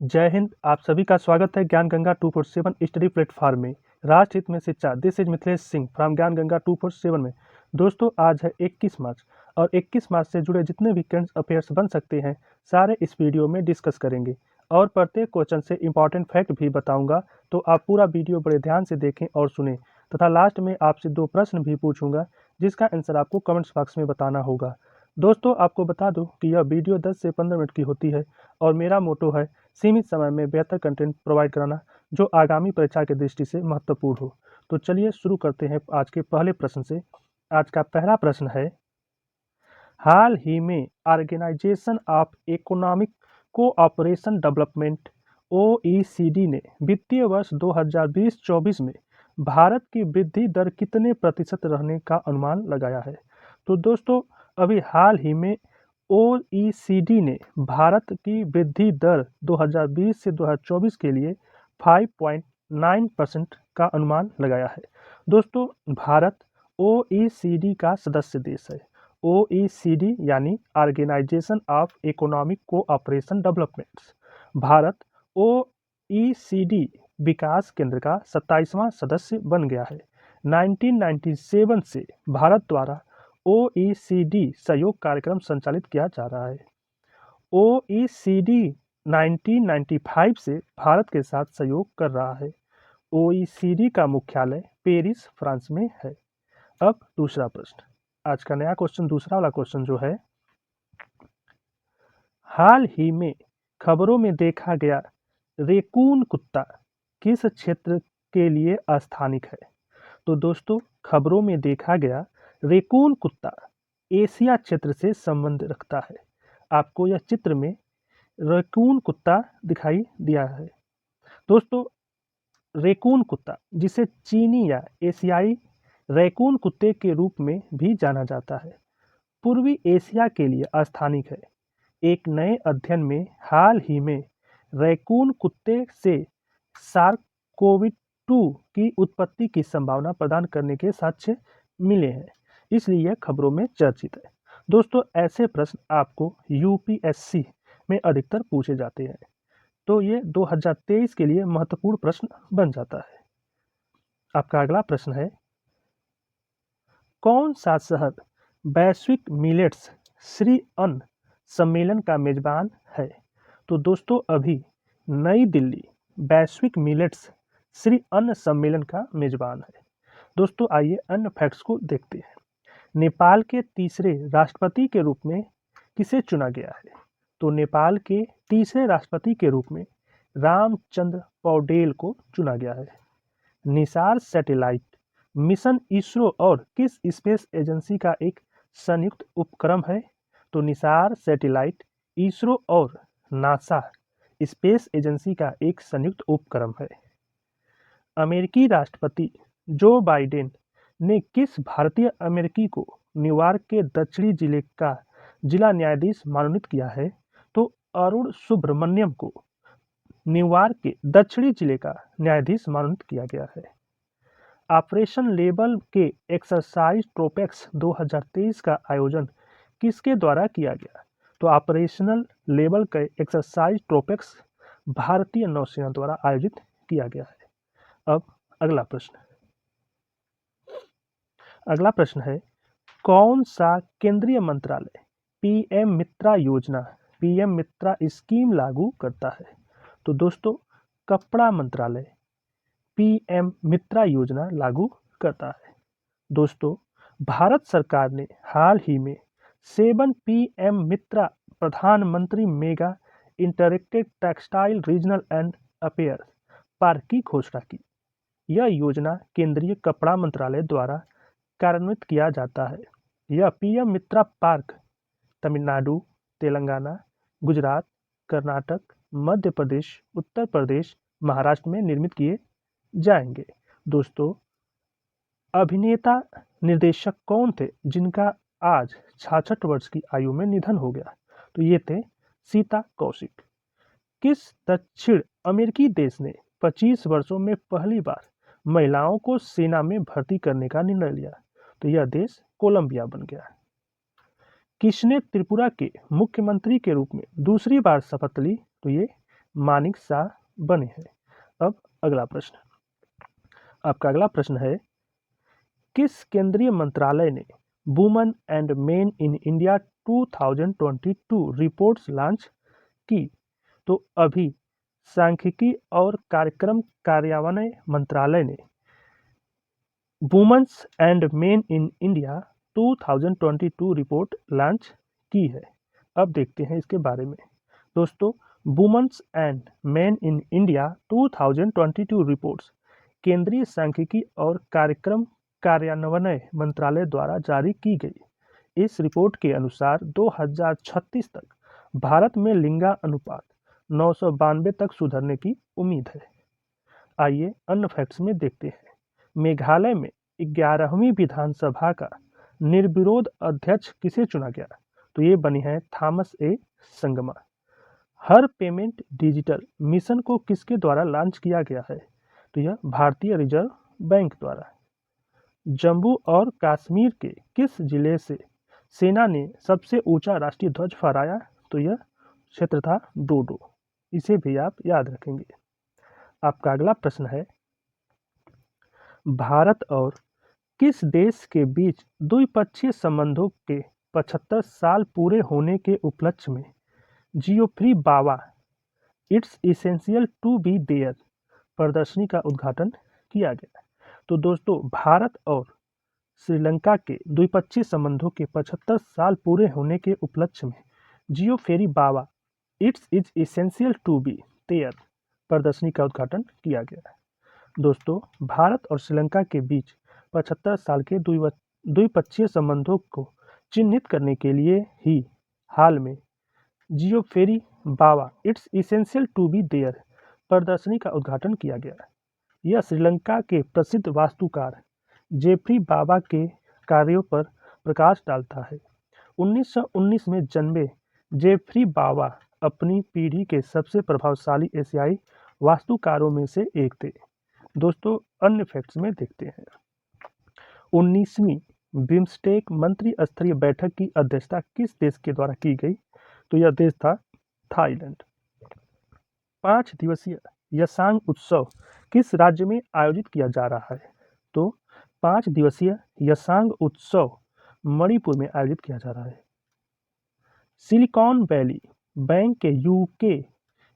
जय हिंद। आप सभी का स्वागत है ज्ञान गंगा 247 स्टडी प्लेटफॉर्म में। राष्ट्र हित में शिक्षा। This is Mithilesh Singh from ज्ञान गंगा 247 में। दोस्तों, आज है 21 मार्च और 21 मार्च से जुड़े जितने भी करंट अफेयर्स बन सकते हैं सारे इस वीडियो में डिस्कस करेंगे और प्रत्येक क्वेश्चन से इंपॉर्टेंट फैक्ट भी बताऊंगा। तो आप पूरा वीडियो बड़े ध्यान से देखें और सुनें तथा लास्ट में आपसे 2 प्रश्न भी पूछूंगा जिसका आंसर आपको कमेंट्स बॉक्स में बताना होगा। दोस्तों, आपको बता दूं कि यह वीडियो 10 से 15 मिनट की होती है और मेरा मोटो है सीमित समय में बेहतर कंटेंट प्रोवाइड कराना जो आगामी परीक्षा की दृष्टि से महत्वपूर्ण हो। तो चलिए शुरू करते हैं आज के पहले प्रश्न से। आज का पहला प्रश्न है, हाल ही में organisation of economic cooperation development OECD ने वित्तीय वर्ष 2020-24 में भारत की वृद्धि दर कितने प्रतिशत रहने का अनुमान लगाया है। तो दोस्तों, अभी हाल ही में OECD ने भारत की वृद्धि दर 2020 से 2024 के लिए 5.9% का अनुमान लगाया है। दोस्तों, भारत OECD का सदस्य देश है। OECD यानी organisation of economic cooperation development. Bharat OECD विकास केंद्र का 27वां सदस्य बन गया है। 1997 से भारत द्वारा OECD सहयोग कार्यक्रम संचालित किया जा रहा है। OECD 1995 से भारत के साथ सहयोग कर रहा है। OECD का मुख्यालय पेरिस, फ्रांस में है। अब दूसरा प्रश्न, आज का नया क्वेश्चन, दूसरा वाला क्वेश्चन जो है, हाल ही में खबरों में देखा गया रेकून कुत्ता किस क्षेत्र के लिए अस्थानिक है। तो दोस्तों, खबरों में देखा गया रेकून कुत्ता एशिया क्षेत्र से संबंध रखता है। आपको यह चित्र में रेकून कुत्ता दिखाई दिया है। दोस्तों, रेकून कुत्ता जिसे चीनी या एशियाई रैकून कुत्ते के रूप में भी जाना जाता है, पूर्वी एशिया के लिए अस्थानिक है। एक नए अध्ययन में हाल ही में रैकून कुत्ते से SARS-CoV-2 की उत्पत्ति की संभावना प्रदान करने के साक्ष्य मिले हैं, इसलिए यह खबरों में चर्चित है। दोस्तों, ऐसे प्रश्न आपको UPSC में अधिकतर पूछे जाते हैं, तो ये 2023 के लिए महत्वपूर्ण प्रश्न बन जाता है। आपका अगला प्रश्न है, कौन सा शहर वैश्विक मिलेट्स श्री अन्न सम्मेलन का मेजबान है। तो दोस्तों, अभी नई दिल्ली वैश्विक मिलेट्स श्री अन्न सम्मेलन का मेजबान है। दोस्तों, आइए अन्य फैक्ट्स को देखते हैं। नेपाल के तीसरे राष्ट्रपति के रूप में किसे चुना गया है। तो नेपाल के तीसरे राष्ट्रपति के रूप में रामचंद्र पौडेल को चुना गया है। निसार सैटेलाइट मिशन इसरो और किस स्पेस एजेंसी का एक संयुक्त उपक्रम है। तो निसार सैटेलाइट इसरो और नासा स्पेस एजेंसी का एक संयुक्त उपक्रम है। अमेरिकी राष्ट्रपति जो बाइडेन ने किस भारतीय अमेरिकी को न्यूयॉर्क के दक्षिणी जिले का जिला न्यायाधीश मनोनीत किया है। तो अरुण सुब्रमण्यम को न्यूयॉर्क के दक्षिणी जिले का न्यायाधीश मनोनीत किया गया है। ऑपरेशन लेबल के एक्सरसाइज ट्रोपेक्स 2023 का आयोजन किसके द्वारा किया गया। तो ऑपरेशनल लेबल के एक्सरसाइज ट्रोपेक्स भारतीय नौसेना द्वारा आयोजित किया गया है। अब अगला प्रश्न है, कौन सा केंद्रीय मंत्रालय पीएम मित्रा स्कीम लागू करता है। तो दोस्तों, कपड़ा मंत्रालय पीएम मित्रा योजना लागू करता है। दोस्तों, भारत सरकार ने हाल ही में 7 पीएम मित्रा प्रधानमंत्री mega interacted textile regional and affair park की घोषणा की। यह योजना केंद्रीय कपड़ा मंत्रालय द्वारा कार्यान्वित किया जाता है। यह पीएम मित्रा पार्क तमिलनाडु, तेलंगाना, गुजरात, कर्नाटक, मध्य प्रदेश, उत्तर प्रदेश, महाराष्ट्र में निर्मित किए जाएंगे। दोस्तों, अभिनेता निर्देशक कौन थे जिनका आज 66 वर्ष की आयु में निधन हो गया। तो ये थे सीता कौशिक। किस दक्षिण अमेरिकी देश ने 25 वर्षों में पहली बार महिलाओं को सेना में भर्ती करने का निर्णय लिया। तो यह देश कोलंबिया बन गया। किसने त्रिपुरा के मुख्यमंत्री के रूप में दूसरी बार शपथ ली। तो ये मानिक शाह बने हैं। अब अगला प्रश्न, आपका अगला प्रश्न है, किस केंद्रीय मंत्रालय ने women and men in India 2022 reports launch की? तो अभी सांख्यिकी और कार्यक्रम कार्यान्वयन मंत्रालय ने women's and men in India 2022 report launch की है। अब देखते हैं इसके बारे में। दोस्तों, women's and men in India 2022 reports केंद्रीय सांख्यिकी और कार्यक्रम कार्यान्वयन मंत्रालय द्वारा जारी की गई। इस रिपोर्ट के अनुसार 2036 तक भारत में लिंगा अनुपात 992 तक सुधरने की उम्मीद है। आइए अन्य फैक्ट्स में देखते हैं। मेघालय में 11वीं विधानसभा का निर्विरोध अध्यक्ष किसे चुना गया? तो ये बनी है थॉमस ए संगमा। हर पेमेंट डिजिटल मिशन को किसके द्वारा लॉन्च किया गया है? तो यह भारतीय रिजर्व बैंक द्वारा। जम्मू और कश्मीर के किस जिले से सेना ने सबसे ऊंचा राष्ट्रीय ध्वज फहराया? तो यह क्षेत्र था डोडो। इसे भी आप याद रखेंगे। आपका अगला प्रश्न है, भारत और किस देश के बीच द्विपक्षीय संबंधों के 75 साल पूरे होने के उपलक्ष्य में जियोफ्री Bawa it's essential to be there प्रदर्शनी का उद्घाटन किया गया? तो दोस्तों, भारत और श्रीलंका के द्विपक्षीय संबंधों के 75 साल पूरे होने के उपलक्ष्य में जियोफ्री Bawa it's is essential to be there प्रदर्शनी का उद्घाटन किया गया। दोस्तों, भारत और श्रीलंका के बीच 75 साल के द्विपक्षीय संबंधों को चिन्हित करने के लिए ही हाल में जियोफ्री Bawa it's essential to be there प्रदर्शनी का उद्घाटन किया गया। यह श्रीलंका के प्रसिद्ध वास्तुकार जेफ्री बावा के कार्यों पर प्रकाश डालता है। 1919 में जन्मे जेफ्री बावा अपनी पीढ़ी के सबसे प्रभावशाली एशियाई वास्तुकारों में से एक थे। दोस्तों, अन्य फैक्ट्स में देखते हैं। 19वीं बिम्स्टेक मंत्री स्तरीय बैठक की अध्यक्षता किस देश के द्वारा की गई? तो यह देश था थाईलैंड। 5 दिवसीय यसांग उत्सव किस राज्य में आयोजित किया जा रहा है? तो 5 दिवसीय यसांग उत्सव मणिपुर में आयोजित किया जा रहा है। सिलिकॉन वैली बैंक के यूके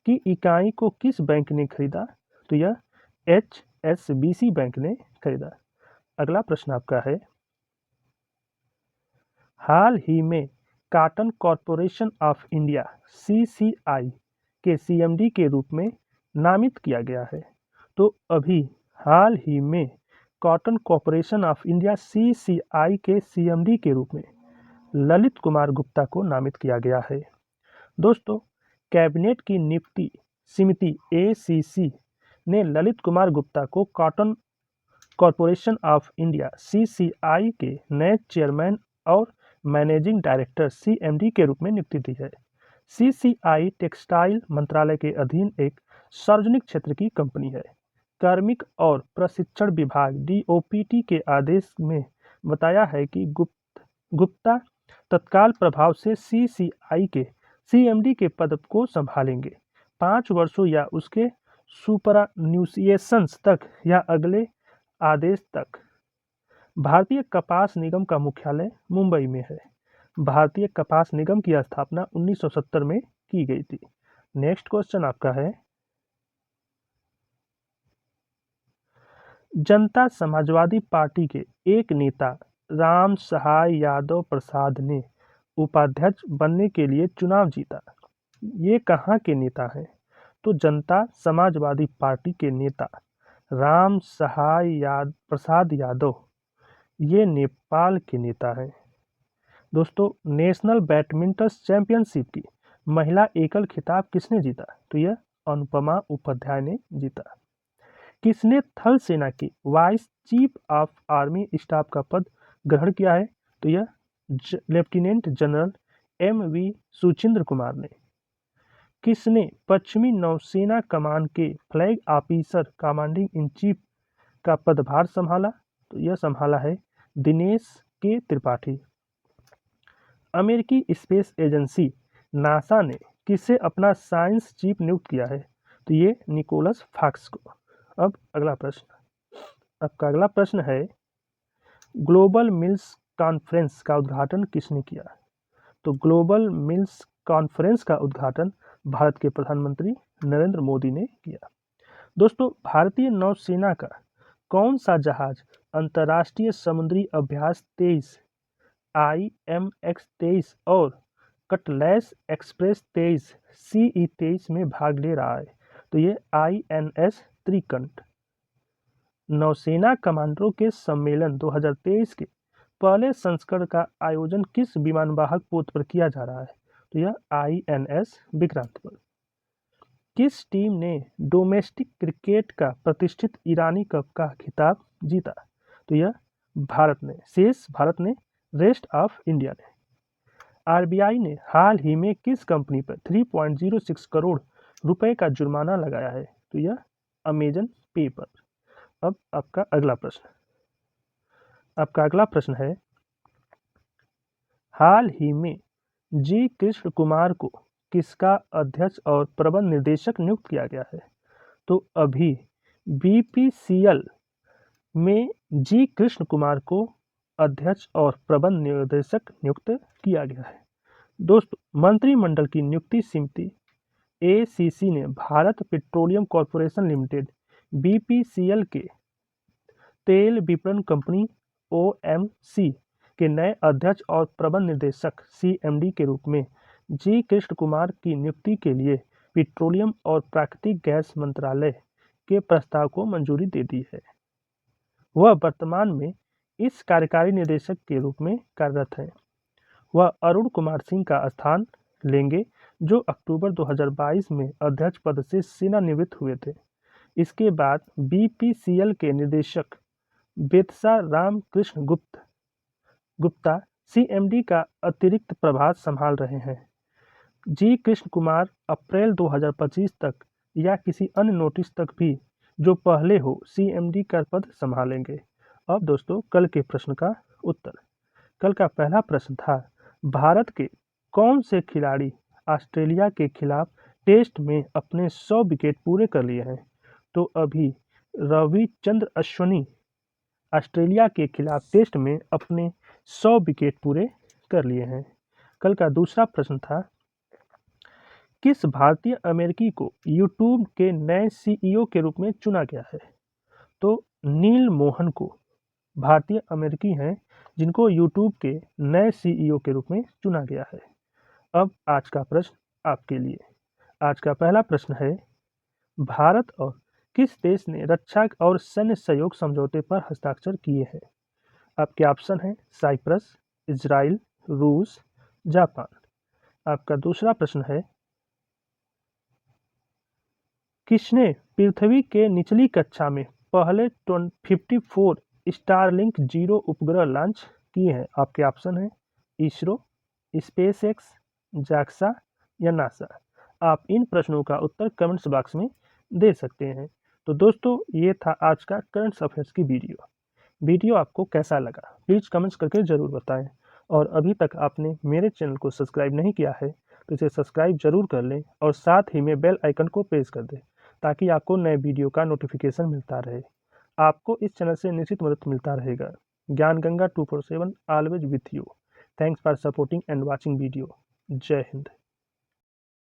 की इकाई को किस बैंक ने खरीदा? तो यह HSBC बैंक ने खरीदा। अगला प्रश्न आपका है, हाल ही में cotton corporation of India CCI के CMD के रूप में नामित किया गया है। तो अभी हाल ही में cotton corporation of India CCI के CMD के रूप में ललित कुमार गुप्ता को नामित किया गया है। दोस्तों, कैबिनेट की नियुक्ति समिति ACC ने ललित कुमार गुप्ता को cotton corporation of India CCI के नए चेयरमैन और मैनेजिंग डायरेक्टर CMD के रूप में नियुक्ति दी है। CCI टेक्सटाइल मंत्रालय के अधीन एक सार्वजनिक क्षेत्र की कंपनी है। कार्मिक और प्रशिक्षण विभाग DOPT के आदेश में बताया है कि गुप्ता तत्काल प्रभाव से CCI के CMD के पद को संभालेंगे। 5 वर्षों या उसके सुपरन्यूएशंस तक या अगले आदेश तक। भारतीय कपास निगम का मुख्यालय मुंबई में है। भारतीय कपास निगम की स्थापना 1970 में की गई थी। नेक्स्ट क्वेश्चन आपका है, जनता समाजवादी पार्टी के एक नेता राम सहाय यादव प्रसाद ने उपाध्यक्ष बनने के लिए चुनाव जीता। ये कहाँ के नेता हैं? तो जनता समाजवादी पार्टी के नेता राम सहाय प्रसाद यादव ये नेपाल के नेता हैं। दोस्तों, नेशनल बैडमिंटन चैंपियनशिप की महिला एकल खिताब किसने जीता? तो यह अनुपमा उपाध्याय ने जीता। किसने थल सेना की vice chief of army staff का पद ग्रहण किया है? तो यह lieutenant general MV Suchindra Kumar ने। किसने पश्चिमी नौसेना कमान के flag officer commanding in chief का पदभार संभाला? तो यह संभाला है दिनेश के त्रिपाठी। अमेरिकी स्पेस एजेंसी नासा ने किसे अपना साइंस चीफ नियुक्त किया है? तो ये निकोलस फाक्स को। अब अगला प्रश्न, आपका अगला प्रश्न है, ग्लोबल मिल्स कॉन्फ्रेंस का उद्घाटन किसने किया? तो ग्लोबल मिल्स कॉन्फ्रेंस का उद्घाटन भारत के प्रधानमंत्री नरेंद्र मोदी ने किया। दोस्तों, भारतीय नौसेना का कौन सा जहाज अंतर्राष्ट्रीय समुद्री अभ्यास 23 IMX-23 और कटलैस एक्सप्रेस 23 CE-23 में भाग ले रहा है? तो ये INS त्रिकंठ। नौसेना कमांडरों के सम्मेलन 2023 के पहले संस्करण का आयोजन किस विमानवाहक पोत पर किया जा रहा है? तो यह INS विक्रांत पर। किस टीम ने डोमेस्टिक क्रिकेट का प्रतिष्ठित ईरानी कप का खिताब जीता? तो यह भारत ने, रेस्ट ऑफ इंडिया ने। RBI ने हाल ही में किस कंपनी पर 3.06 करोड़ रुपए का जुर्माना लगाया है? तो यह अमेजन पे पर। अब आपका अगला प्रश्न है, हाल ही में जी कृष्ण कुमार को किसका अध्यक्ष और प्रबंध निर्देशक नियुक्त किया गया है? तो अभी BPCL में जी कृष्ण कुमार को अध्यक्ष और प्रबंध निर्देशक नियुक्त किया गया है। दोस्तों, मंत्रिमंडल की नियुक्ति समिति ACC ने Bharat petroleum corporation limited BPCL के तेल विपणन कंपनी OMC के नए अध्यक्ष और प्रबंध निदेशक CMD के रूप में जी कृष्ण कुमार की नियुक्ति के लिए पेट्रोलियम और प्राकृतिक गैस मंत्रालय के प्रस्ताव को मंजूरी दे दी है। वह वर्तमान में इस कार्यकारी निदेशक के रूप में कार्यरत हैं। वह अरुण कुमार सिंह का स्थान लेंगे, जो अक्टूबर 2022 में अध्यक्ष पद से सेवानिवृत्त हुए थे। इसके बाद BPCL के निदेशक बेतसा रामकृष्ण गुप्ता CMD का अतिरिक्त प्रभार संभाल रहे हैं। जी कृष्ण कुमार अप्रैल 2025 तक या किसी अन्य नोटिस तक भी जो पहले हो CMD का पद संभालेंगे। अब दोस्तों, कल के प्रश्न का उत्तर। कल का पहला प्रश्न था, भारत के कौन से खिलाड़ी ऑस्ट्रेलिया के खिलाफ टेस्ट में अपने 100 विकेट पूरे कर लिए हैं? तो अभी रविचंद्र अश्विनी ऑस्ट्रेलिया के खिलाफ टेस्ट में अपने 100 विकेट पूरे कर लिए हैं। कल का दूसरा प्रश्न था, किस भारतीय अमेरिकी को यूट्यूब के नए CEO के रूप में चुना गया है? तो नील मोहन को भारतीय अमेरिकी हैं जिनको यूट्यूब के नए CEO के रूप में चुना गया है। अब आज का प्रश्न आपके लिए। आज का पहला प्रश्न है, भारत और किस देश ने रक्षा और सैन्य सहयोग समझौते पर हस्ताक्षर किए हैं? आपके ऑप्शन हैं साइप्रस, इजराइल, रूस, जापान। आपका दूसरा प्रश्न है, किसने पृथ्वी के निचली कक्षा में पहले 54 स्टारलिंक 0 उपग्रह लॉन्च किए हैं? आपके ऑप्शन हैं इसरो, स्पेसएक्स, जाक्सा या नासा। आप इन प्रश्नों का उत्तर कमेंट्स बॉक्स में दे सकते हैं। तो दोस्तों, ये था आज का करंट अफेयर्स की वीडियो आपको कैसा लगा प्लीज़ कमेंट्स करके ज़रूर बताएं। और अभी तक आपने मेरे चैनल को सब्सक्राइब नहीं किया है तो इसे सब्सक्राइब जरूर कर लें और साथ ही में बेल आइकन को प्रेस कर दें ताकि आपको नए वीडियो का नोटिफिकेशन मिलता रहे। आपको इस चैनल से निश्चित मदद मिलता रहेगा। ज्ञान Ganga 247 always with you. Thanks for supporting and watching video. जय हिंद।